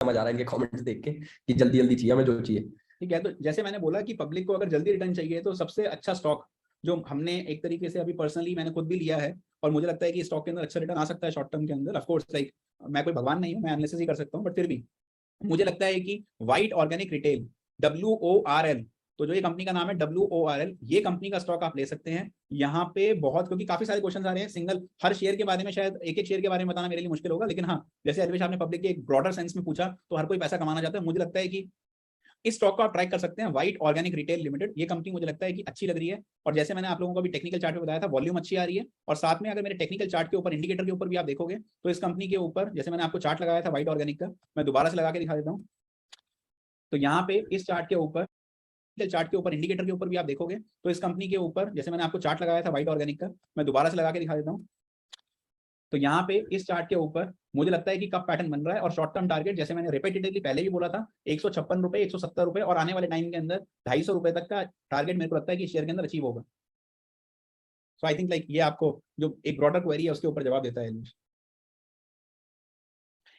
समझ आ रहा है इनके कमेंट्स देख के कि जल्दी जल्दी चाहिए हमें जो चाहिए। ठीक है, तो जैसे मैंने बोला कि पब्लिक को अगर जल्दी रिटर्न चाहिए तो सबसे अच्छा स्टॉक जो हमने एक तरीके से अभी पर्सनली मैंने खुद भी लिया है और मुझे लगता है कि स्टॉक के अंदर अच्छा रिटर्न आ सकता है शॉर्ट टर्म के अंदर। ऑफ कोर्स लाइक मैं कोई भगवान नहीं हूँ, मैं एनालिसिस ही कर सकता हूँ, बट फिर भी मुझे लगता है कि वाइट ऑर्गेनिक रिटेल WORL, तो जो ये कंपनी का नाम है WORL, ये कंपनी का स्टॉक आप ले सकते हैं यहाँ पे बहुत, क्योंकि काफी सारे क्वेश्चन आ रहे हैं सिंगल हर शेयर के बारे में, शायद एक एक शेयर के बारे में बताना मेरे लिए मुश्किल होगा, लेकिन हाँ जैसे अल्वेश आपने पब्लिक के एक ब्रॉडर सेंस में पूछा तो हर कोई पैसा कमाना चाहता है, मुझे लगता है कि इस स्टॉक को आप ट्राई कर सकते हैं, व्हाइट ऑर्गेनिक रिटेल लिमिटेड। ये कंपनी मुझे लगता है कि अच्छी लग रही है और जैसे मैंने आप लोगों को भी टेक्निकल चार्ट पे बताया था वॉल्यूम अच्छी आ रही है और साथ में अगर मेरे टेक्निकल चार्ट के ऊपर इंडिकेटर के ऊपर भी आप देखोगे तो इस कंपनी के ऊपर जैसे मैंने आपको चार्ट लगाया था व्हाइट ऑर्गेनिक का, मैं दोबारा से लगा के दिखा देता हूँ। तो यहाँ पे इस चार्ट के ऊपर इंडिकेटर के ऊपर भी आप देखोगे तो इस कंपनी के ऊपर जैसे मैंने आपको चार्ट लगाया था व्हाइट ऑर्गेनिक का, मैं दोबारा से लगा के दिखा देता हूँ। तो यहाँ पे इस चार्ट के ऊपर मुझे लगता है कि कब पैटर्न बन रहा है और शॉर्ट टर्म टारगेट जैसे मैंने रिपीटेडली पहले भी बोला था 156 रुपए, 170 रुपए और आने वाले टाइम के अंदर 250 रुपए तक का टारगेट मेरे को लगता है कि शेयर के अंदर अचीव होगा। सो आई थिंक लाइक ये आपको जो एक ब्रॉडर क्वेरी है उसके ऊपर जवाब देता है एल्विश।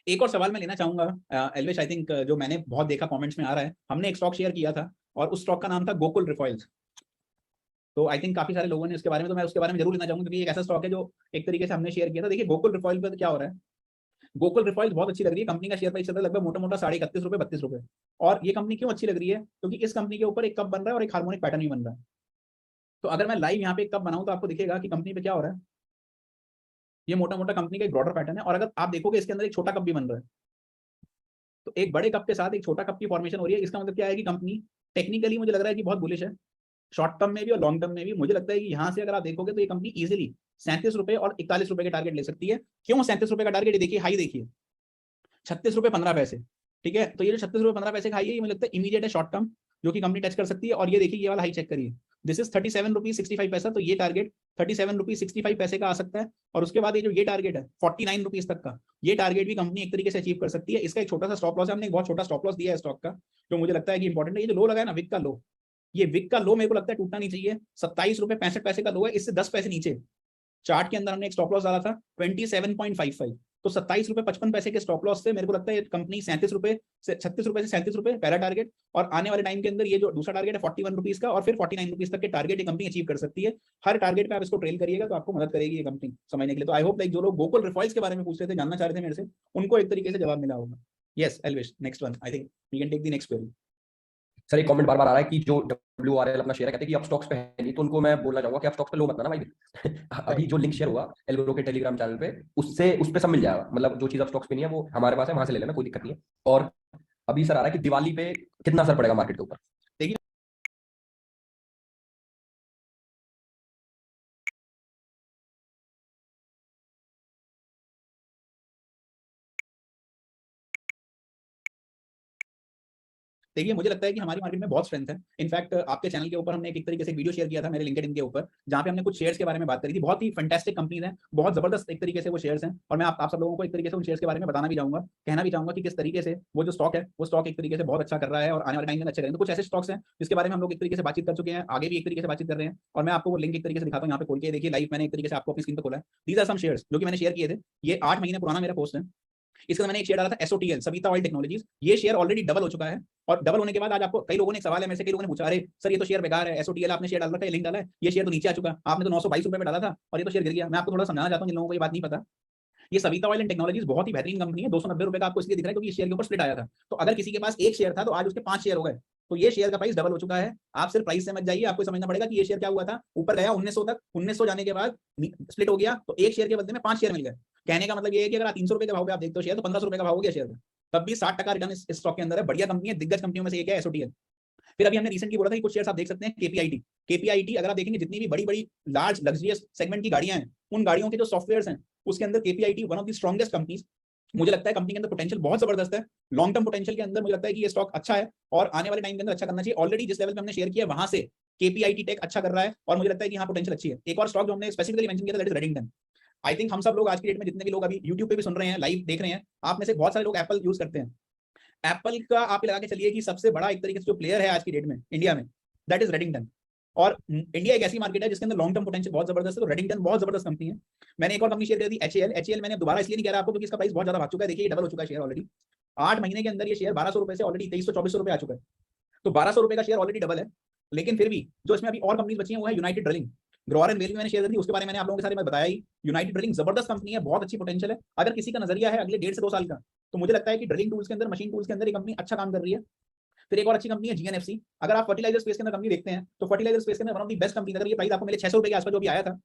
एक और सवाल मैं लेना चाहूंगा एल्विश, आई थिंक जो मैंने बहुत देखा कमेंट्स में आ रहा है, हमने एक स्टॉक शेयर किया था और उस स्टॉक का नाम था गोकुल रिफॉइल्स। तो आई थिंक काफी सारे लोगों ने उसके बारे में, तो मैं उसके बारे में जरूर लेना चाहूंगा क्योंकि एक ऐसा स्टॉक है जो एक तरीके से हमने शेयर किया था। देखिए गोकुल रिफॉइल पर क्या हो रहा है, गोकुल रिफॉइल्स बहुत अच्छी लग रही है, कंपनी का शेयर प्राइस चल रहा है लगभग मोटा मोटा 31.5 रुपए 32 रुपए। और ये कंपनी क्यों अच्छी लग रही है, क्योंकि इस कंपनी के ऊपर एक कप बन रहा है और एक हार्मोनिक पैटर्न भी बन रहा है। तो अगर मैं लाइव यहाँ पे एक कप बनाऊं तो आपको दिखेगा कि कंपनी पे क्या हो रहा है, ये मोटा मोटा कंपनी का एक ब्रॉडर पैटर्न है और अगर आप देखोगे इसके अंदर एक छोटा कप भी बन रहा है। तो एक बड़े कप के साथ एक छोटा कप की फॉर्मेशन हो रही है, इसका मतलब क्या है कि कंपनी टेक्निकली मुझे लग रहा है कि बहुत बुलिश है, शॉर्ट टर्म में भी और लॉन्ग टर्म में भी। मुझे लगता है कि यहाँ से अगर आप देखोगे तो ये कंपनी इजीली 37 रुपए और 41 रुपए के टारगेट ले सकती है। क्यों 37 रुपए का टारगेट, देखिए हाई देखिए 36 रुपए 15 पैसे। ठीक है, तो ये जो 36 रुपए 15 पैसे का हाई है ये मुझे लगता है इमीडिएट है शॉर्ट टर्म, जो कि कंपनी टच कर सकती है। और ये देखिए ये वाला हाई चेक करिए, दिस इज 37 रुपीज 65 पैसा, तो ये टारगेट 37 रुपीज 65 पैसे का आ सकता है। और उसके बाद ये जो ये टारगेट है 49 रुपीज तक का, ये टारगेट भी कंपनी एक तरीके से अचीव कर सकती है। इसका एक छोटा सा स्टॉप लॉस है, हमने एक बहुत छोटा स्टॉप लॉस दिया है स्टॉक का, जो मुझे लगता है कि इंपॉर्टेंट है। ये जो लो लगा है ना विक का लो, ये विक का लो मेरे को लगता है टूटना नहीं चाहिए। 27 रुपए 65 पैसे का लो है, इससे 10 पैसे नीचे चार्ट के अंदर हमने एक स्टॉप लॉस डाला था 27.55। तो 27 रुपए 55 पैसे के स्टॉप लॉस से मेरे को लगता है कंपनी 37 रुपए से 36 रुपए से 37 रुपए पहला टारगेट, और आने वाले टाइम के अंदर ये जो दूसरा टारगेट है 41 रुपीज का और फिर 49 रुपीज तक के टारगेट ये कंपनी अचीव कर सकती है। हर टारगेट पे आप इसको ट्रेल करिएगा तो आपको मदद करेगी ये कंपनी समझने के लिए। तो आई होप लाइक जो लोग गोकुल रिफॉइल्स के बारे में पूछ रहे थे, जानना चाह रहे थे मेरे से, उनको एक तरीके से जवाब मिला होगा। Yes Elvish, next one, I think we can take the next query. Sir एक कमेंट बार बार आ रहा है कि जो WRL अपना शेयर है कहते हैं कि आप स्टॉक्स पे है नहीं, तो उनको मैं बोलना चाहूंगा कि आप स्टॉक्स पे लो मत ना भाई। अभी जो लिंक शेयर हुआ एल्गोरो के टेलीग्राम चैनल पे, उससे उस पे सब मिल जाएगा, मतलब जो चीज आप स्टॉक्स पे नहीं है वो हमारे पास है, वहां से ले लेना, कोई दिक्कत नहीं है। और अभी सर आ रहा है कि दिवाली पे कितना असर पड़ेगा मार्केट के ऊपर। देखिए देखिए मुझे लगता है कि हमारी मार्केट में बहुत स्ट्रेंथ है। इनफैक्ट आपके चैनल के ऊपर हमने एक तरीके से वीडियो शेयर किया था मेरे लिंक्डइन के ऊपर, जहां पे हमने कुछ शेयर्स के बारे में बात करी थी। बहुत ही फैंटास्टिक कंपनीज हैं, बहुत जबरदस्त एक तरीके से वो शेयर्स हैं, और मैं आप सब लोगों को एक तरीके से उन शेयर्स के बारे में बताना भी चाहूंगा, कहना भी चाहूंगा कि किस तरीके से वो जो स्टॉक है वो स्टॉक एक तरीके से बहुत अच्छा कर रहा है और आने वाले टाइम में अच्छे करेंगे। तो कुछ ऐसे स्टॉक्स हैं जिसके बारे में हम लोग एक तरीके से बातचीत कर चुके हैं, आगे भी एक तरीके से बातचीत कर रहे हैं, और मैं आपको वो लिंक एक तरीके से दिखाता हूँ यहाँ पे खोल के। देखिए लाइव मैंने एक तरीके से आपको अपनी स्क्रीन पर खोला है। दीज आर सम शेयर्स जो कि मैंने शेयर किए थे, ये 8 महीने पुराना मेरा पोस्ट है। इसका मैंने एक शेयर डाला था SOTL, सविता ऑयल टेक्नोलॉजीज, ये शेयर ऑलरेडी डबल हो चुका है। और डबल होने के बाद आज आपको कई लोगों ने एक सवाल है मेरे से, कई लोगों ने पूछा अरे सर ये तो शेयर बेकार है, SOTL आपने शेयर डाल रखा है, लिंक डाला है, ये शेयर तो नीचे आ चुका, आपने तो 922 रुपए में डाला था और ये तो शेयर गिर गया। मैं आपको थोड़ा समझाना चाहता हूँ जिन लोगों को ये बात नहीं पता। ये सविता ऑयल एंड टेक्नोलॉजीज बहुत ही बेहतरीन कंपनी है, 290 रुपए का आपको इसलिए दिख रहा है क्योंकि ये शेयर के ऊपर स्प्लिट आया था। तो अगर किसी के पास एक शेयर था तो आज उसके 5 शेयर हो गए, तो ये शेयर का प्राइस डबल हो चुका है। आप सिर्फ प्राइस से मत जाइए, आपको समझना पड़ेगा कि ये शेयर क्या हुआ था, ऊपर गया 1900 तक, 1900 जाने के बाद स्प्लिट हो गया तो एक शेयर के बदले में 5 शेयर मिल गए। कहने का मतलब ये है कि अगर आप 300 रुपए के भाव पे आप देखते हो शेयर, तो 1500 रुपए का भाव हो गया शेयर का, तब भी 60% रिटर्न इस स्टॉक के अंदर है। बढ़िया कंपनी है, दिग्गज कंपनियों में से एक है SOTL। फिर अभी हमने रिसेंटली बोला था कि कुछ शेयर्स आप देख सकते हैं KPIT अगर आप देखेंगे जितनी भी बड़ी बड़ी लार्ज लग्जरियस सेगमेंट की गाड़ियां हैं, उन गाड़ियों के जो सॉफ्टवेयर हैं उसके अंदर KPIT one of the strongest companies. मुझे लगता है कंपनी के अंदर पोटेंशियल बहुत जबरदस्त है, लॉन्ग टर्म पोटेंशियल के अंदर मुझे लगता है कि ये स्टॉक अच्छा है और आने वाले टाइम के अंदर अच्छा करना चाहिए। ऑलरेडी जिस लेवल पे हमने शेयर किया वहां से KPIT टेक अच्छा कर रहा है और मुझे लगता है कि यहाँ पोटेंशियल अच्छी है। एक और स्टॉक जो हमने स्पेसिफिकली मेंशन किया था that is Redington. I think हम सब लोग आज की डेट में जितने भी लोग अभी यूट्यूब पे भी सुन रहे हैं, लाइव देख रहे हैं, आप में से बहुत सारे लोग एप्पल यूज करते हैं। एप्पल का आप लगा के चलिए कि सबसे बड़ा एक तरीके से जो प्लेयर है आज की डेट में इंडिया में, दैट इज रेडिंगटन। और इंडिया एक ऐसी मार्केट है जिसके अंदर लॉन्ग टर्म पोटेंशियल बहुत जबरदस्त है, तो रेडिंगटन बहुत जबरदस्त कंपनी है। मैंने एक और कंपनी शेयर कर दी HAL। मैंने दोबारा इसलिए नहीं कह रहा आपको क्योंकि इसका प्राइस बहुत ज्यादा भाग चुका है, देखिए डबल हो चुका है शेयर ऑलरेडी। 8 महीने के अंदर ये शेयर 1200 रुपए से ऑलरेडी 2300-2400 रुपए आ चुका है। तो 1200 रुपए का शेयर ऑलरेडी डबल है। लेकिन फिर भी जो इसमें अभी और कंपनीज बची हैं वो है United drilling. Grover and well मैंने शेयर करी थी, उसके बारे में मैंने आप लोगों के साथ में बताया ही। यूनाइटेड ड्रिलिंग जबरदस्त कंपनी है, बहुत अच्छी पोटेंशियल है। अगर किसी का नजरिया है अगले 1.5 से 2 साल का, तो मुझे लगता है कि ड्रिलिंग टूल्स के अंदर, मशीन टूल्स के अंदर ये कंपनी अच्छा काम कर रही है। फिर एक और अच्छी कंपनी है जीएनएफसी। अगर आप फर्टिलाइजर स्पेस के अंदर कंपनी देखते हैं तो फर्टिलाइजर स्पेस के अंदर one of the best company. अगर ये प्राइस आपको मिले 600 रुपए के आसपास जो भी आया था,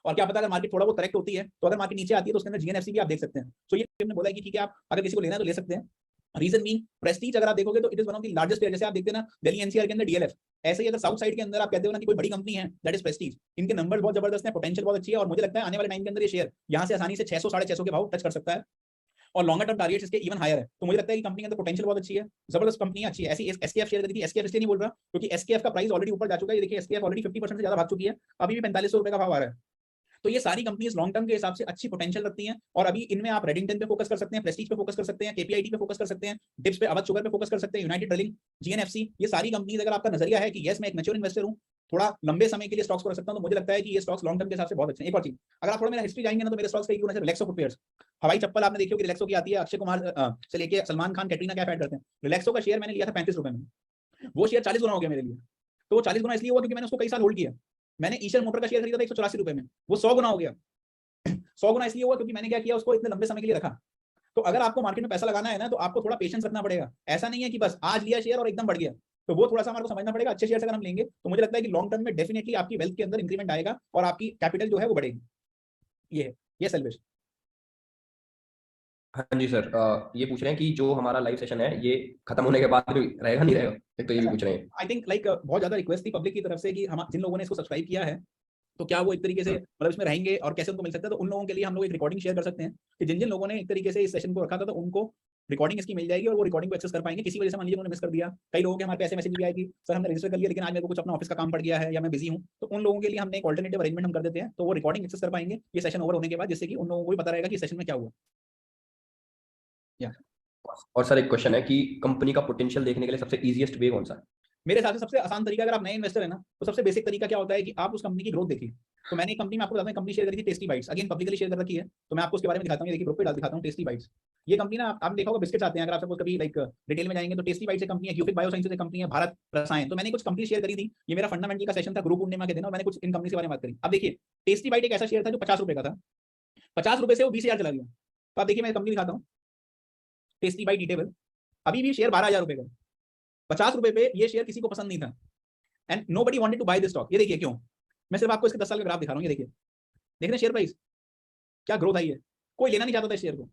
और क्या पता अगर मार्केट थोड़ा बहुत करेक्ट होती है, तो अगर मार्केट नीचे आती है तो उसके अंदर जीएनएफसी भी आप देख सकते हैं। तो ये हमने बोला है कि ठीक है, आप अगर किसी को लेना है तो ले सकते हैं। रीजन मीन प्रेस्टीज अगर आप देखोगे तो it is one of the largest player. जैसे आप देखते हैं ना दिल्ली एनसीआर के अंदर डीएलएफ, ऐसे ही अगर साउथ साइड के अंदर आप कहते हो ना कि कोई बड़ी कंपनी है, दैट इज प्रेस्टीज। इनके नंबर्स बहुत जबरदस्त है, पोटेंशियल बहुत अच्छी है, और मुझे लगता है आने वाले टाइम के अंदर ये शेयर यहाँ से आसानी से 600-650 के भाव टच कर सकता है, और लॉन्गर टर्म टारगेट्स इसके इवन हायर है। तो मुझे लगता है कि कंपनी के अंदर पोटेंशियल बहुत अच्छी है, जबरदस्त कंपनी अच्छी है। ऐसी एसकेएफ शेयर करी थी, एसकेएफ इसलिए नहीं बोल रहा क्योंकि एसकेएफ का प्राइस ऑलरेडी ऊपर जा चुका है। ये देखिए एसकेएफ ऑलरेडी 50% से ज्यादा भाग चुकी है, अभी भी 4500 रुपए का भाव आ रहा है। तो ये सारी कंपनीज लॉन्ग टर्म के हिसाब से अच्छी पोटेंशियल रखती हैं, और अभी इनमें आप रेडिंगटन पे फोकस कर सकते हैं, प्रेस्टीज पे फोकस कर सकते हैं, केपीआईटी पे फोकस कर सकते हैं, डिप्स पे, अवध शुगर पे फोकस कर सकते हैं, यूनाइटेड ड्रिलिंग, जीएनएफसी। ये सारी कंपनीज अगर आपका नजरिया है कि यस मैं एक मैच्योर इन्वेस्टर हूं, थोड़ा लंबे समय के लिए स्टॉक्स को रख सकता हूं, तो मुझे लगता है कि ये स्टॉक्स लॉन्ग टर्म के हिसाब से बहुत अच्छे हैं। एक और चीज, अगर आप थोड़ा मेरा हिस्ट्री जाएंगे ना, तो मेरे स्टॉक्स का एक रिलैक्सो फुटवेयर्स, हवाई चप्पल आपने देखी होगी रिलैक्सो की आती है, अक्षय कुमार से लेके सलमान खान, कैटरीना कैफ ऐड करते हैं। रिलैक्सो का शेयर मैंने लिया था 35 रुपए में, वो शेयर 40 गुना हो गया मेरे लिए। तो वो 40 गुना इसलिए हुआ क्योंकि मैंने उसको कई साल होल्ड किया। मैंने ईशर मोटर का शेयर खरीदा था 184 रुपए में, वो 100 गुना हो गया। 100 गुना इसलिए हुआ क्योंकि मैंने क्या किया, उसको इतने लंबे समय के लिए रखा। तो अगर आपको मार्केट में पैसा लगाना है ना, तो आपको थोड़ा पेशेंस रखना पड़ेगा। ऐसा नहीं है कि बस आज लिया शेयर और एकदम बढ़ गया, तो वो थोड़ा सा हमारे को समझना पड़ेगा। अच्छे शेयर अगर हम लेंगे तो मुझे लगता है कि लॉन्ग टर्म में डेफिनेटली आपकी वेल्थ के अंदर इंक्रीमेंट आएगा और आपकी कैपिटल जो है वो बढ़ेगी। ये सेल्वेश। हाँ जी सर, ये पूछ रहे हैं कि जो हमारा लाइव सेशन है ये खत्म होने के बाद भी रहेगा नहीं रहेगा, एक तो ये भी पूछ रहे हैं। आई थिंक लाइक बहुत ज्यादा रिक्वेस्ट थी पब्लिक की तरफ से कि हम जिन लोगों ने इसको सब्सक्राइब किया है, तो क्या वो एक तरीके से मतलब इसमें रहेंगे और कैसे उनको मिल सकता है। तो उन लोगों के लिए हम लोग एक रिकॉर्डिंग शेयर कर सकते हैं कि जिन जिन लोगों ने एक तरीके से इस सेशन को रखा था, तो उनको रिकॉर्डिंग इसकी मिल जाएगी और वो रिकॉर्डिंग को एक्सेस कर पाएंगे। किसी वजह से मान लीजिए उन्होंने मिस कर दिया, कई लोगों के हमारे पैसे मैसेज भी आए कि सर हमने रजिस्टर कर लिया लेकिन आज मेरे को कुछ अपना ऑफिस का काम पड़ गया है या मैं बिजी हूँ, तो उन लोगों के लिए हमने एक ऑल्टरनेटिव अरेंजमेंट हम कर देते हैं, तो वो रिकॉर्डिंग एक्सेस कर पाएंगे ये सेशन ओवर होने के बाद, जिससे कि उन लोगों को भी पता रहेगा कि सेशन में क्या हुआ। और सर एक क्वेश्चन है कि कंपनी का पोटेंशियल देखने के लिए सबसे इजीएस्ट वे कौन सा है? मेरे हिसाब से सबसे आसान तरीका, अगर आप नए इन्वेस्टर है ना, तो सबसे बेसिक तरीका क्या होता है कि आप उस कंपनी की ग्रोथ देखिए। तो मैंने एक कंपनी में आपको बताता हूं, कंपनी शेयर करी थी tasty bytes, again publicly share कर रखी है, तो मैं आपको उसके बारे में दिखाता हूं। ये देखिए ग्रुप पे डाल दिखाता हूं, टेस्टी बाइट्स। ये कंपनी ना आपने देखा होगा बिस्किट्स आते हैं, अगर आप सपोज कभी लाइक रिटेल में जाएंगे तो टेस्टी बाइट्स एक कंपनी है, क्यूफिक बायोसाइंसेज एक कंपनी है, भारत रसायन। तो मैंने कुछ कंपनी शेयर करी थी, ये मेरा फंडामेंटल का सेशन था ग्रुप पूर्णिमा के दिन, और मैंने कुछ इन कंपनी के बारे में बात करी। अब देखिए टेस्टी बाइट एक ऐसा शेयर था जो 50 रुपए का था, 50 रुपए से वो 20,000 चला गया। तो आप देखिए मैं कंपनी दिखाता हूँ, टेस्टी बाइट डिटेबल, अभी भी शेयर 12,000 रुपए का, 50 रुपए पे ये शेयर किसी को पसंद नहीं था, and nobody wanted to buy this stock. ये देखिए क्यों, मैं सिर्फ आपको इसके 10 साल का ग्राफ दिखा रहा हूँ। ये देखिए, देख रहे हैं शेयर प्राइस क्या ग्रोथ आई है, कोई लेना नहीं चाहता था इस शेयर को।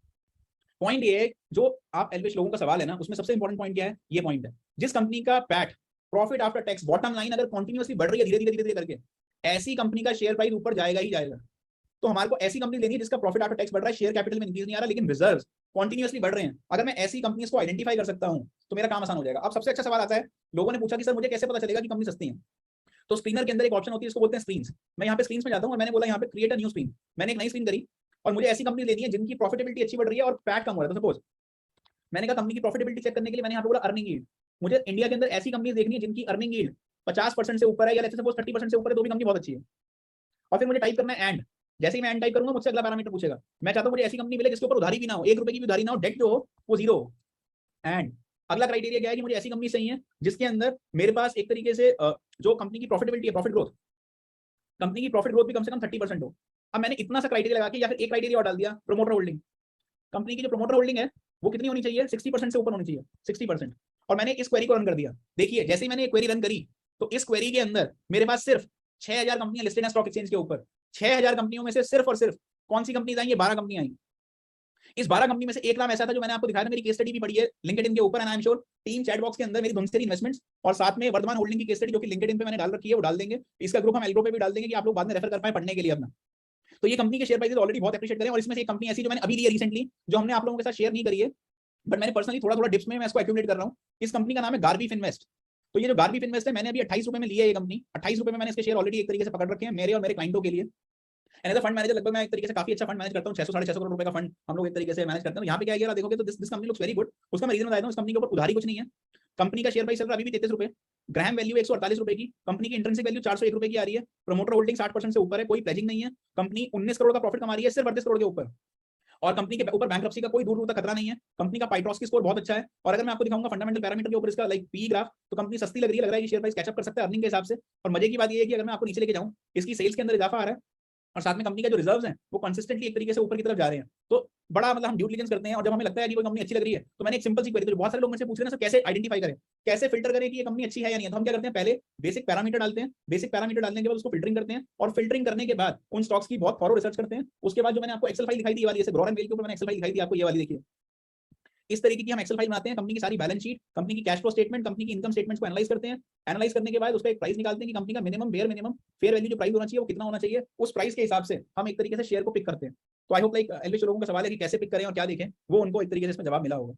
पॉइंट ये है, जो आप एल्विश लोगों का सवाल है ना, उसमें सबसे इंपॉर्टेंट पॉइंट क्या है, ये पॉइंट है, जिस कंपनी का PAT, profit after tax, bottom line अगर कंटिन्यूअसली बढ़ रही है धीरे धीरे करके, ऐसी कंपनी का शेयर प्राइस ऊपर जाएगा ही जाएगा। तो हमारे को ऐसी कंपनी लेनी है जिसका प्रॉफिट आफ्टर टैक्स बढ़ रहा है, शेयर कैपिटल में इंक्रीज नहीं आ रहा, लेकिन रिजर्व्स कंटिन्यूअसली बढ़ रहे हैं। अगर मैं ऐसी कंपनीज को आइडेंटिफाई कर सकता हूं तो मेरा काम आसान हो जाएगा। अब सबसे अच्छा सवाल आता है, लोगों ने पूछा कि सर मुझे कैसे पता चलेगा कि कंपनी सस्ती है। तो स्क्रीनर के अंदर एक ऑप्शन होती है, इसको बोलते हैं स्क्रीन्स। मैं यहाँ पे स्क्रीन्स में जाता हूँ और मैंने बोला यहाँ पे क्रिएट अ न्यू स्क्रीन। मैंने एक नई स्क्रीन करी और मुझे ऐसी कंपनी लेनी है जिनकी प्रॉफिटेबिलिटी अच्छी बढ़ रही है और पैट कम हो रहा है। तो सपोज मैंने कहा कंपनी की प्रॉफिटेबिलिटी चेक करने के लिए मैंने यहाँ पे बोला अर्निंग यील्ड। मुझे इंडिया के अंदर ऐसी कंपनी देखनी है जिनकी अर्निंग यील्ड 50% से ऊपर है, या सपोज 30% से ऊपर है, तो भी कंपनी बहुत अच्छी है। और फिर मुझे टाइप करना है एंड, जैसे ही मैं एंड टाइप करूंगा मुझसे अगला पैरामीटर पूछेगा। मैं चाहता हूँ मुझे ऐसी कंपनी मिले जिसके ऊपर उधारी भी ना हो, 1 रुपए की भी उधारी ना हो, डेट जो हो वो 0 हो। एंड अगला क्राइटेरिया क्या है कि मुझे ऐसी कंपनी चाहिए जिसके अंदर मेरे पास एक तरीके से जो कंपनी की प्रॉफिटेबिलिटी है, प्रॉफिट ग्रोथ, कंपनी की प्रॉफिट ग्रोथ भी कम से कम 30% हो। अब मैंने इतना सा क्राइटेरिया लगा के, या फिर एक क्राइटेरिया और डाल दिया, प्रोमोटर होल्डिंग। कंपनी की जो प्रोमोटर होल्डिंग है वो कितनी होनी चाहिए, 60% से ऊपर होनी चाहिए, 60%। और मैंने इस क्वेरी को रन कर दिया। देखिए जैसे ही मैंने क्वेरी रन करी, तो इस क्वेरी के अंदर मेरे पास सिर्फ 6,000 कंपनियां लिस्टेड हैं स्टॉक एक्सचेंज के ऊपर। 6,000 कंपनियों में से सिर्फ और सिर्फ कौन सी कंपनी आई, 12 कंपनी आई। इस 12 कंपनी में से एक नाम ऐसा था जो मैंने आपको दिखाया था, मेरी केस स्टडी भी पड़ी है लिंक्डइन के ऊपर, and I am sure team chat box के अंदर मेरी धुनसेरी इन्वेस्टमेंट्स और साथ में वर्धमान होल्डिंग की केस स्टडी जो कि लिंक्डइन पे मैंने डाल रखी है वो डाल देंगे। इसका ग्रुप हम एल्ग्रो पे भी डाल देंगे कि आप लोग बाद में रेफर कर पाए पढ़ने के लिए अपना। तो ये कंपनी के शेयर प्राइसेस ऑलरेडी बहुत एप्रिशिएट करें, और इसमें से एक कंपनी ऐसी जो मैंने अभी ली है रिसेंटली, जो हमने आप लोगों के साथ शेयर नहीं करी है, बट मैंने पर्सनली थोड़ा डिप्स में मैं इसको एक्यूमुलेट कर रहा हूँ। इस कंपनी का नाम है गार्बी फिनवेस्ट। तो ये जो गार्बी फिनवेस्ट है, मैंने अभी 28 रुपए में लिया है ये कंपनी। 28 रुपए में मैंने इसके शेयर ऑलरेडी एक तरीके से पकड़ रखे हैं मेरे और मेरे क्लाइंटों के लिए। And as a fund manager लगभग मैं एक तरीके से काफी अच्छा फंड मैनेज करता हूँ, 600-650 करोड़ रुपए का फंड हम लोग एक तरीके से मैनेज करते हैं। यहाँ पे क्या है देखोगे तो this company looks very good. उसका मैं रीजन बताता हूँ, इस कंपनी के ऊपर उधारी कुछ नहीं है। कंपनी का शेयर प्राइस चल रहा है अभी भी 33 रुपए, ग्राम वैल्यू 148 रुपए की, कंपनी की इंट्रिंसिक वैल्यू 401 रुपए की आ रही है, प्रोमोटर होल्डिंग 60% से ऊपर है, कोई प्लेजिंग नहीं है, कंपनी 19 करोड़ का प्रॉफिट कमा रही है सिर्फ 38 करोड़ के ऊपर। और कंपनी के ऊपर बैंक्रप्सी का कोई दूर दूर तक खतरा नहीं है। कंपनी का पाइट्रॉस्की स्कोर बहुत अच्छा है। और अगर मैं आपको दिखाऊंगा फंडामेंटल पैरामीटर के ऊपर इसका लाइक पी ग्राफ, तो कंपनी सस्ती लग रही है कि शेयर प्राइस कैचअप कर सकता है अर्निंग के हिसाब से। और मजे की बात ये है कि अगर मैं आपको नीचे लेके जाऊं, इसकी सेल्स के अंदर इजाफा आ रहा है और साथ में कंपनी का जो रिजर्व्स हैं वो कंसिस्टेंटली एक तरीके से ऊपर की तरफ जा रहे हैं। तो बड़ा मतलब हम ड्यू डिलिजेंस करते हैं, और जब हमें लगता है कि कोई कंपनी अच्छी लग रही है, तो मैंने एक सिंपल सी क्वेरी, तो बहुत सारे लोग मुझसे पूछ रहे हैं सर कैसे आइडेंटिफाई करें, कैसे फिल्टर करें कि ये कंपनी अच्छी है या नहीं है। तो हम क्या करते हैं, पहले बेसिक पैरामीटर डालते हैं, बेसिक पैरामीटर डालने के बाद उसको फिल्टरिंग करते हैं, और फिल्टरिंग करने के बाद उन स्टॉक्स की बहुत थॉरो रिसर्च करते हैं। उसके बाद जो मैंने आपको एक्सेल फाइल दिखाई दी वाली, जैसे ग्रोर एंड वेल के ऊपर मैंने एक्सेल फाइल दिखाई थी आपको, ये वाली देखिए, इस तरीके की हम एक्सेल फाइल बनाते हैं, कंपनी की सारी बैलेंस शीट, कंपनी की कैश फ्लो स्टेटमेंट, कंपनी की इनकम स्टेटमेंट्स को एनालाइज करते हैं। एनालाइज करने के बाद उसका एक प्राइस निकालते हैं कि कंपनी का minimum bare minimum fair value जो प्राइस होना चाहिए वो कितना होना चाहिए, उस प्राइस के हिसाब से हम एक तरीके से शेयर को पिक करते हैं। तो आई होप लाइक एलविश लोगों का सवाल है कि कैसे पिक करें और क्या देखें, वो उनको एक तरीके से इसमें जवाब मिला होगा।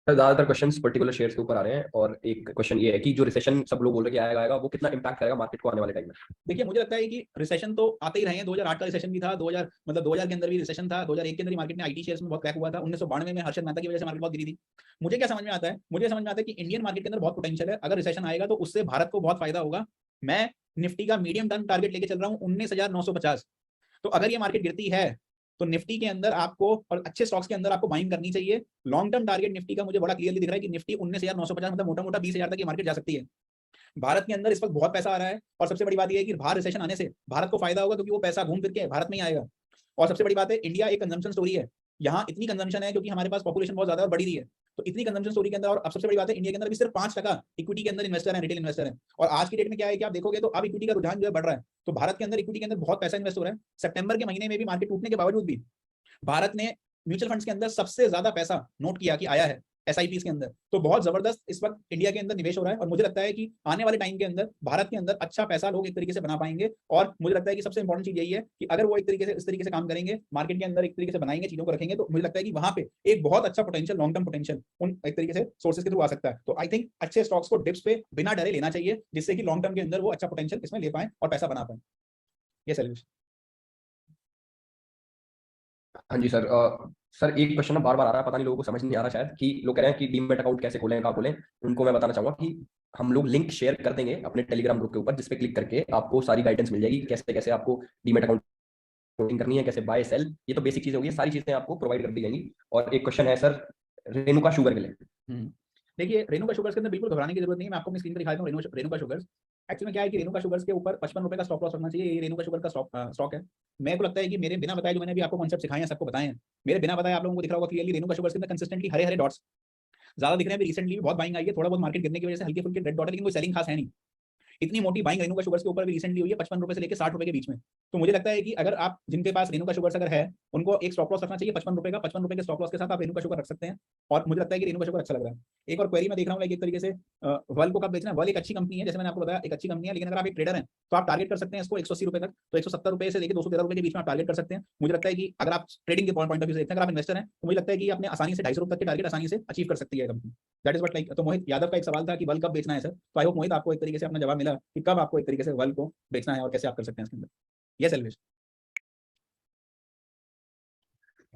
ज्यादातर क्वेश्चंस पर्टिकुलर शेयर्स के ऊपर आ रहे हैं, और एक क्वेश्चन ये है कि जो रिसेशन सब लोग बोल रहे हैं कि आएगा आएगा, वो कितना इंपैक्ट करेगा मार्केट को आने वाले टाइम में। देखिए मुझे लगता है कि रिसेशन तो आते ही रहे हैं, 2008 का रिसेशन भी था, 2000 मतलब 2000 के अंदर भी रिसेशन था, 2001 के अंदर ही मार्केट में आईटी शेयर्स में बहुत क्रैक हुआ था, 1992 में हर्षद मेहता की वजह से मार्केट बहुत गिरी थी। मुझे क्या समझ में आता है, मुझे समझ में आता है कि इंडियन मार्केट के अंदर बहुत पोटेंशियल है, अगर रिसेशन आएगा तो उससे भारत को बहुत फायदा होगा। मैं निफ्टी का मीडियम टर्म टारगेट लेके चल रहा हूँ 19,950। तो अगर ये मार्केट गिरती है तो निफ्टी के अंदर आपको और अच्छे स्टॉक्स के अंदर आपको बाइंग करनी चाहिए। लॉन्ग टर्म टारगेट निफ्टी का मुझे बड़ा क्लियरली दिख रहा है कि निफ्टी 19,950 मतलब मोटा मोटा 20,000 तक ये मार्केट जा सकती है। भारत के अंदर इस वक्त बहुत पैसा आ रहा है, और सबसे बड़ी बात यह है कि बाहर रिसेशन आने से भारत को फायदा होगा, क्योंकि वो पैसा घूम फिर के भारत में ही आएगा। और सबसे बड़ी बात है, इंडिया एक कंजम्पशन स्टोरी है, यहाँ इतनी कंजम्पशन है क्योंकि हमारे पास पॉपुलेशन बहुत ज्यादा और बढ़ी रही है। तो इतनी कंजम्पशन स्टोरी के अंदर, और अब सबसे बड़ी बात है, इंडिया के अंदर भी सिर्फ 5% इक्विटी के अंदर इन्वेस्टर है, रिटेल इन्वेस्टर है। और आज की डेट में क्या है कि आप देखोगे तो अब इक्विटी का रुझान जो है बढ़ रहा है। तो भारत के अंदर इक्विटी के अंदर बहुत पैसा इन्वेस्ट हो रहा है। सितंबर के महीने में भी मार्केट टूटने के बावजूद भी भारत ने म्यूचुअल फंड्स के अंदर सबसे ज्यादा पैसा नोट किया कि आया है एसआईपी के अंदर। तो बहुत जबरदस्त इस वक्त इंडिया के अंदर निवेश हो रहा है, और मुझे लगता है कि आने वाले टाइम के अंदर भारत के अंदर अच्छा पैसा लोग एक तरीके से बना पाएंगे। और मुझे लगता है कि सबसे इंपॉर्टेंट चीज यही है कि अगर वो एक तरीके से इस तरीके से काम करेंगे, मार्केट के अंदर एक तरीके से बनाएंगे, चीजों को रखेंगे, तो मुझे लगता है कि वहां पे एक बहुत अच्छा पोटेंशियल, लॉन्ग टर्म पोटेंशियल उन एक तरीके से सोर्सेज के थ्रू आ सकता है। तो आई थिंक अच्छे स्टॉक्स को डिप्स पे बिना डरे लेना चाहिए, जिससे कि लॉन्ग टर्म के अंदर वो अच्छा पोटेंशियल इसमें ले पाए और पैसा बना पाए। ये सैल्यूशन। हाँ जी सर। सर एक क्वेश्चन ना बार बार आ रहा है, पता नहीं लोगों को समझ नहीं आ रहा शायद, कि लोग कह रहे हैं कि डीमैट अकाउंट कैसे खोलें, कहाँ खोलें। उनको मैं बताना चाहूंगा कि हम लोग लिंक शेयर कर देंगे अपने टेलीग्राम ग्रुप के ऊपर, जिस पे क्लिक करके आपको सारी गाइडेंस मिल जाएगी कि कैसे कैसे आपको डीमैट अकाउंट कोडिंग करनी है, कैसे बाय सेल, ये तो बेसिक चीजें होगी, सारी चीजें आपको प्रोवाइड कर दी जाएंगी। और एक क्वेश्चन है सर रेणुका शुगर के लिए। देखिए रेणुका शुगर्स के अंदर बिल्कुल घबराने की जरूरत नहीं है। मैं आपको अपनी स्क्रीन पर दिखा देता हूँ रेणुका शुगर्स। एक्चुअली में क्या है कि रेणुका शुगर्स के ऊपर 55 रुपए का स्टॉप लॉस रखना चाहिए। ये रेणुका शुगर का स्टॉक है। मेरे को लगता है कि मेरे बिना बताए जो मैंने भी आपको कॉन्सेप्ट सिखाए हैं, सबको बताए हैं, मेरे बिना बताए आप लोगों को दिख रहा होगा क्लियरली रेणुका शुगर्स के अंदर कंसिस्टेंटली हरे हरे डॉट्स ज्यादा दिख रहे हैं। रिसेंटली भी बहुत बाइंग आई है, थोड़ा बहुत मार्केट गिरने की वजह से हल्के फुल्के रेड डॉट है, लेकिन कोई सेलिंग खास है नहीं। इतनी मोटी बाइंग रेणुका शुगर्स के ऊपर भी रिसेंटली हुई है 55 रुपए से लेकर 60 रुपए के बीच में। तो मुझे लगता है कि अगर आप जिनके पास रेणुका शुगर्स अगर है, उनको एक स्टॉप लॉस रखना चाहिए 55 रुपए का। 55 रुपए के स्टॉप लॉस के साथ आप रेणुका शुगर रख सकते हैं, और मुझे लगता है कि रेणुका शुगर अच्छा लग रहा है। एक और क्वेरी मैं देख रहा हूँ एक तरीके से, वर्ल को कब बेचना है। वर्ल एक अच्छी कंपनी है, जैसे मैंने आपको बताया एक अच्छी कंपनी है, लेकिन अगर आप एक ट्रेडर हैं तो आप टारगेट कर सकते हैं इसको 180 रुपए तक। तो 170 रुपए से लेकर 213 रुपए के बीच में आप टारगेट कर सकते हैं। मुझे लगता है कि अगर आप ट्रेडिंग के पॉइंट ऑफ व्यू से देखते हैं, अगर आप इन्वेस्टर हैं, तो मुझे लगता है कि अपने आसानी से 250 रुपए तक के टारगेट आसानी से अचीव कर सकती है company. That is what like. तो मोहित यादव का एक सवाल था कि वर्ल कब बेचना है सर, तो आई होप मोहित आपको एक तरीके से अपना जवाब मिला कि कब आपको एक तरीके से वर्ल को बेचना है और कैसे आप कर सकते हैं इसके अंदर। यस एल्विश।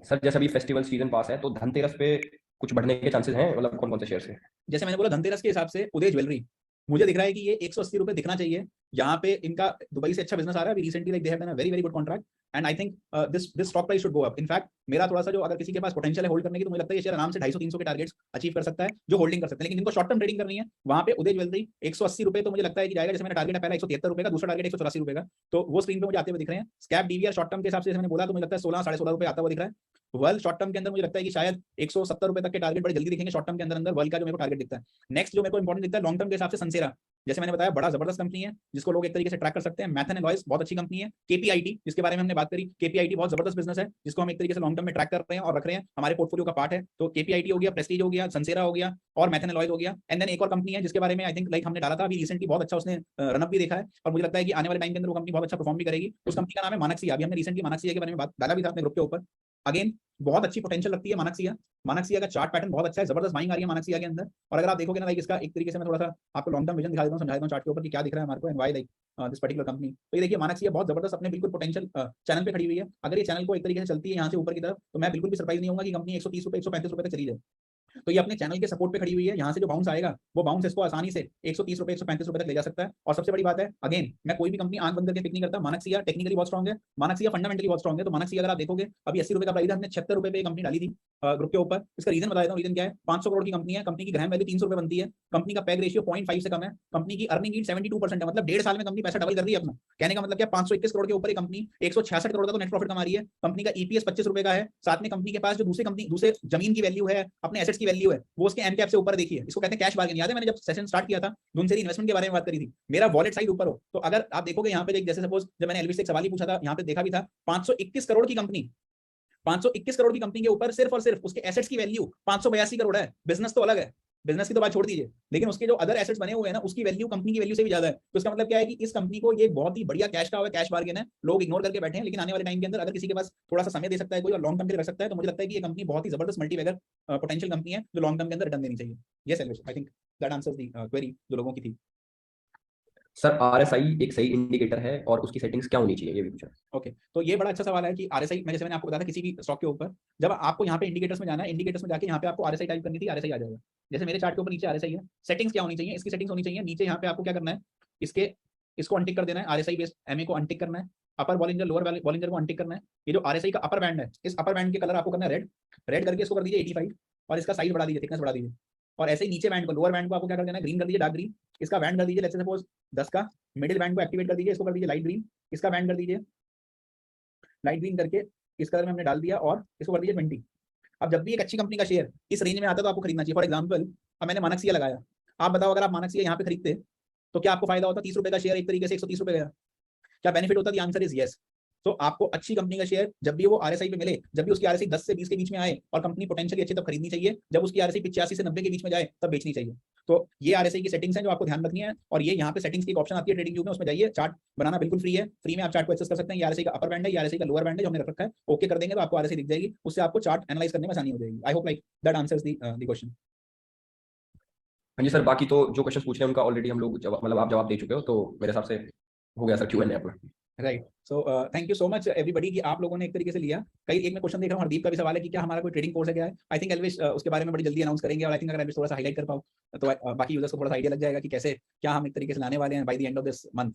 सर जैसे अभी फेस्टिवल सीजन पास है, तो धनतेरस पे कुछ बढ़ने के चांसेस हैं, मतलब कौन कौन से शेयर से। जैसे मैंने बोला धनतेरस के हिसाब से उदय ज्वेलरी मुझे दिख रहा है कि ये 180 रुपए दिखना चाहिए। यहाँ पे इनका दुबई से अच्छा बिजनेस आ रहा है अभी recently, like they have done a very very good contract, and I think this stock price should go up. In fact मेरा थोड़ा सा जो, अगर किसी के पास पोटेंशियल है होल्ड करने की, तो मुझे लगता है ये शेयर आराम से 250-300 के टारगेट्स अचीव कर सकता है, जो होल्डिंग कर सकते हैं। लेकिन जिनको शॉर्ट टर्म ट्रेडिंग करनी है, वहाँ पे उदय ज्वेलरी 180 रुपए तो मुझे लगता है कि जाएगा। जैसे मैंने टारगेट है पहला 173 रुपए का, दूसरा टारगेट 184 रुपए का, तो वो स्क्रीन पे मुझे आते हुए दिख रहे हैं। स्कैप डीवीआर शॉर्ट टर्म के हिसाब से मैंने बोला, तो मुझे लगता है 16-16.5 रुपए आता हुआ दिख रहा है। वर्ल्ड शॉर्ट टर्म के अंदर मुझे लगता है कि शायद 170 रुपए तक के टारगेट बड़े जल्दी दिखेंगे शॉर्ट टर्म के अंदर वर्ल्ड का जो मेरे को टारगेट दिखता है। नेक्स्ट जो मेरे को इंपॉर्टेंट दिखता है लॉन्ग टर्म के हिसाब से संसेरा, जैसे मैंने बताया बड़ा जबरदस्त कंपनी है जिसको लोग एक तरीके से ट्रैक कर सकते हैं। मैथन एलॉयज बहुत अच्छी कंपनी है। केपीआईटी जिसके बारे में हमने बात करी, केपीआईटी बहुत जबरदस्त बिजनेस है जिसको हम एक तरीके से लॉन्ग टर्म में ट्रैक कर रहे हैं और रख रहे हैं, हमारे पोर्टफोलियो का पार्ट है। तो केपीआईटी हो गया, प्रेस्टीज हो गया, संसेरा हो गया और मैथन एलॉयज हो गया। एंड देन एक और कंपनी है जिसके बारे में आई थिंक लाइक हमने डाला था अभी रिसेंटली, बहुत अच्छा उसने रनअप भी देखा है, और मुझे लगता है कि आने वाले टाइम के अंदर वो कंपनी बहुत अच्छा परफॉर्म भी करेगी। उस कंपनी का नाम है मानसिया। अभी हमने रिसेंटली मानसिया के बारे में बात डाला भी था अपने ग्रुप के ऊपर। अगेन बहुत अच्छी पोटेंशियल लगती है मानसिया। मानसिया का चार्ट पैटर्न बहुत अच्छा है, जबरदस्त बाइंग आ रही है मानसिया के अंदर। और अगर आप देखोगे ना लाइक इसका एक तरीके से मैं थोड़ा सा आपको लॉन्ग टर्म विजन दिखा देता हूं, समझा देता हूं चार्ट के ऊपर कि क्या दिख रहा है हमारे को and why like this particular company. तो ये देखिए मानसिया बहुत जबरदस्त अपने बिल्कुल पोटेंशियल चैनल पे खड़ी हुई है। अगर ये चैनल को एक तरीके से चलती है यहाँ से ऊपर की तरफ, तो मैं बिल्कुल भी सरप्राइज नहीं होगा कि कंपनी 130 रुपए 135 रुपए तक चली जाए। तो ये अपने चैनल के सपोर्ट पे खड़ी हुई है। यहाँ से जो बाउंस आएगा वो बाउंस इसको आसानी से 130 रुपए 135 रुपए तक ले जा सकता है। और सबसे बड़ी बात है, अगेन मैं कोई भी कंपनी आंख बंद करके पिक नहीं करता। मानक टेक्निकली बहुत स्ट्रॉन्ग है, मानक फंडामेंटली बहुत स्ट्रॉन्ग है। तो मानक अगर आप देखोगे अभी 80 रुपए का प्राइस है, हमने 76 रुपए पे कंपनी डाली थी ग्रुप के ऊपर। इसका रीजन बता देता हूँ। रीजन क्या है, 500 करोड़ की कंपनी है, कंपनी की ग्राम वैल्यू 300 रुपए बनती है, कंपनी का पैग रेशियो 0.5 से कम है, कंपनी की अर्निंग यील्ड 72% है, मतलब 1.5 साल में कंपनी पैसा डबल कर रही है अपना। कहने का मतलब क्या, 521 करोड़ के ऊपर कंपनी 166 करोड़ का तो नेट प्रॉफिट कमा रही है, कंपनी का ईपीएस 25 रुपए का है, साथ में कंपनी के पास जो दूसरे जमीन की वैल्यू है, अपने एसेट्स की वैल्यू है, वो उसके एमकैप से ऊपर देखिए। इसको कहते हैं कैश बार्गेन। याद है मैंने जब सेशन स्टार्ट किया था धुनसेरी इन्वेस्टमेंट के बारे में बात करी थी, मेरा वॉलेट साइज ऊपर हो। तो अगर आप देखोगे यहाँ पे, जैसे सपोज जब मैंने एलविस से एक सवाल ही पूछा था, यहाँ पे देखा भी था 521 करोड़ की कंपनी, 521 करोड़ की कंपनी के ऊपर सिर्फ और सिर्फ उसके एसेट्स की वैल्यू 582 करोड़ है। बिजनेस तो अलग है, बिजनेस की तो बात छोड़ दीजिए, लेकिन उसके जो अदर एसेट्स बने हुए हैं ना, उसकी वैल्यू कंपनी की वैल्यू से भी ज्यादा है। तो इसका मतलब क्या है कि इस कंपनी को ये बहुत ही बढ़िया कैश का हुआ, कैश बार्गेन है, लोग इग्नोर करके बैठे हैं। लेकिन आने वाले टाइम के अंदर अगर किसी के पास थोड़ा सा समय दे सकता है कोई और लॉन्ग टर्म के लिए रख सकता है, तो मुझे लगता है कि ये कंपनी बहुत ही जबरदस्त मल्टीबैगर पोटेंशियल कंपनी है जो लॉन्ग टर्म के अंदर रिटर्न देनी चाहिए। Yes Elvish, I think that answers the query जो लोगों की थी। सर आरएसआई एक सही इंडिकेटर है और उसकी सेटिंग्स क्या होनी चाहिए, ये भी पूछा। ओके, तो ये बड़ा अच्छा सवाल है कि आरएसआई, जैसे मैंने आपको बताया था किसी भी स्टॉक के ऊपर, जब आपको यहाँ पे इंडिकेटर्स में जाना है, इंडिकेटर्स में जाके यहाँ पे आपको आरएसआई टाइप करनी थी, आरएसआई आ जाएगा। जैसे मेरे चार्ट के ऊपर नीचे आरएसआई है, सेटिंग्स क्या होनी चाहिए, इसकी सेटिंग्स होनी चाहिए नीचे। यहाँ पे आपको क्या करना है, इसको अनटिक कर देना है, आरएसआई बेस्ड एमए को अनटिक करना है, अपर बॉलिंजर लोअर बॉलिंजर को अनटिक करना है। ये जो आरएसआई का अपर बैंड है, इस अपर बैंड के कलर आपको करना है रेड, रेड करके इसको कर दीजिए 85 और इसका साइज बढ़ा दीजिए, थिकनेस बढ़ा दीजिए। और ऐसे ही नीचे बैंड को, लोअर बैंड को आपको क्या कर देना है, ग्रीन कर दीजिए, डार्क ग्रीन। इसका बैंड कर दीजिए लेट्स से सपोज 10 का, मिडिल बैंड को एक्टिवेट कर दीजिए, इसको कर दीजिए लाइट ग्रीन, इसका बैंड कर दीजिए लाइट ग्रीन करके इस कलर में हमने डाल दिया और इसको कर दीजिए 20। अब जब भी एक अच्छी कंपनी का शेयर इस रेंज में आता है तो आपको खरीदना चाहिए। फॉर एग्जांपल अब मैंने मानक सिया लगाया, आप बताओ अगर आप मानक सिया यहाँ पे खरीदते तो क्या आपको फायदा होता? 30 रुपए का शेयर एक तरीके से 130 रुपए गया, क्या बेनिफिट होता? The answer is yes. तो आपको अच्छी कंपनी का शेयर जब भी वो आरएसआई पे मिले, जब भी उसकी आरएसआई 10 से 20 के बीच में आए और कंपनी पोटेंशियली अच्छी, तब खरीदनी चाहिए। जब उसकी आरएसआई 85 से 90 के बीच में जाए तब बेचनी चाहिए। तो ये आरएसआई की सेटिंग्स हैं जो आपको ध्यान रखनी है। और ये यहाँ पे सेटिंग्स की एक ऑप्शन आती है ट्रेडिंग व्यू में, उसमें जाइए, चार्ट बनाना बिल्कुल फ्री है, फ्री में आप चार्ट को एक्सेस कर सकते हैं। ये आरएसआई का अपर बैंड है, ये आरएसआई का लोअर बैंड है जो हमने रख रखा है। ओके कर देंगे तो आपको आरएसआई दिख जाएगी, उससे आपको चार्ट एनालाइज करने में आसानी हो जाएगी। I hope like that answers the question. हाँ जी सर, बाकी तो जो क्वेश्चन पूछ रहे हैं उनका ऑलरेडी हम लोग जवाब, मतलब आप जवाब दे चुके हो, तो मेरे हिसाब से हो गया सर Q&A अपना। Right, so thank you so much everybody कि आप लोगों ने एक तरीके से लिया। कई एक मैं क्वेश्चन देख रहा हूँ, हरदीप का भी सवाल है कि क्या हमारा कोई ट्रेडिंग कोर्स है क्या है। आई थिंक एलविश उसके बारे में बड़ी जल्दी अनाउंस करेंगे। और आई थिंक अगर एलविश थोड़ा सा हाईलाइट कर पाओ तो बाकी यूजर्स को थोड़ा सा आइडिया लग जाएगा कि कैसे क्या हम एक तरीके से लाने वाले हैं by the end of this month.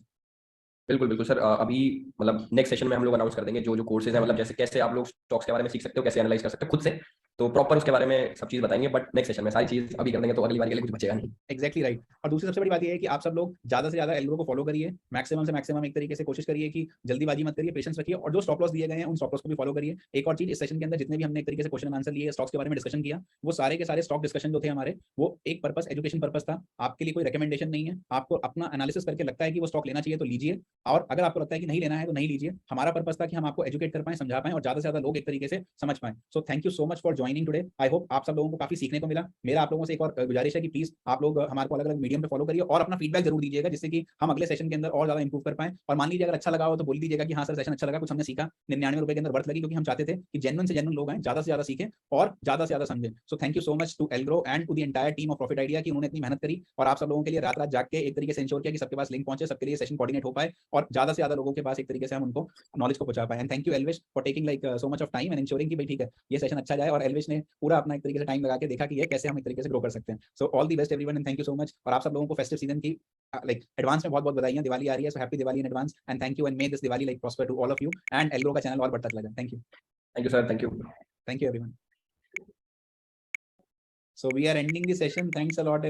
बिल्कुल बिल्कुल सर, अभी मतलब नेक्स्ट सेशन में हम लोग अनाउंस कर देंगे जो जो कोर्सेज हैं, मतलब जैसे कैसे आप लोग स्टॉक्स के बारे में सीख सकते हो, कैसे एनालाइज कर सकते हो खुद से, तो प्रॉपर उसके बारे में सब चीज बताएंगे। बट नेक्स्ट सेशन में सारी चीज अभी कर देंगे तो अगली बार के लिए कुछ बचेगा नहीं। Exactly right. और दूसरी सबसे बड़ी बात यह है कि आप सब लोग ज्यादा से ज्यादा एल्गोरिथम को फॉलो करिए, मैक्सिमम से मैक्सिमम एक तरीके से कोशिश करिए कि जल्दीबाजी मत करिए, पेशेंस रखिए, और जो स्टॉप लॉस दिए गए हैं उन स्टॉप लॉस को भी फॉलो करिए। एक और चीज, इस सेशन के अंदर जितने भी हमने एक तरीके से क्वेश्चन आंसर लिए, स्टॉक्स के बारे में डिस्कशन किया, वो सारे के सारे स्टॉक डिस्कशन जो थे हमारे, वो एक पर्पस, एजुकेशन पर्पस था। आपके लिए कोई रिकमेंडेशन नहीं है। आपको अपना एनालिसिस करके लगता है कि वो स्टॉक लेना चाहिए तो लीजिए, और अगर आपको लगता है कि नहीं लेना है तो नहीं लीजिए। हमारा पर्पस था कि हम आपको एजुकेट कर पाए, समझा पाए और ज्यादा से ज्यादा लोग एक तरीके से समझ पाए। सो thank you so much for joining today. I hope आप सब लोगों को काफी सीखने को मिला। मेरा आप लोगों से एक और गुजारिश है कि प्लीज आप लोग हमारे को अलग अलग मीडियम पे फॉलो करिए और अपना फीडबैक जरूर दीजिएगा, जिससे कि हम अगले सेशन के अंदर और ज्यादा इंप्रूव कर पाए। और मान लीजिए अगर अच्छा लगा हो तो बोल दीजिएगा कि हाँ सर सेशन अच्छा लगा, कुछ हमने सीखा, 99 रुपए के अंदर वर्थ लगी, क्योंकि हम चाहते थे कि जेन्युइन से जेन्युइन लोग आए, ज्यादा से ज्यादा सीखें और ज्यादा से ज्यादा समझें। So thank you so much to Elgro and to the entire team of profit idea कि उन्होंने इतनी मेहनत करी और आप सब लोगों के लिए रात रात जाग के एक तरीके से इंश्योर किया कि सबके पास लिंक पहुंचे, सबके लिए सेशन कोऑर्डिनेट हो पाए और ज्यादा से ज्यादा लोगों के पास एक तरीके से हम उनको नॉलेज को पहुंचा पाए। And thank you Elvish for taking like so much of time and ensuring कि भाई ठीक है ये सेशन अच्छा जाए, और एल्विश ने पूरा अपना एक तरीके से टाइम लगा के देखा कि ये कैसे हम एक तरीके से ग्रो कर सकते हैं। So all the best everyone and thank you so much. और आप सब लोगों को फेस्टिव सीजन की लाइक एडवांस में बहुत बहुत बधाइयां, दिवाली आ रही है, so happy Diwali in advance and thank you and may this Diwali like prosper to all of you and Elgro का चैनल और बढ़ता चला जाए। Thank you sir, thank you everyone. So we are ending the session. Thanks a lot.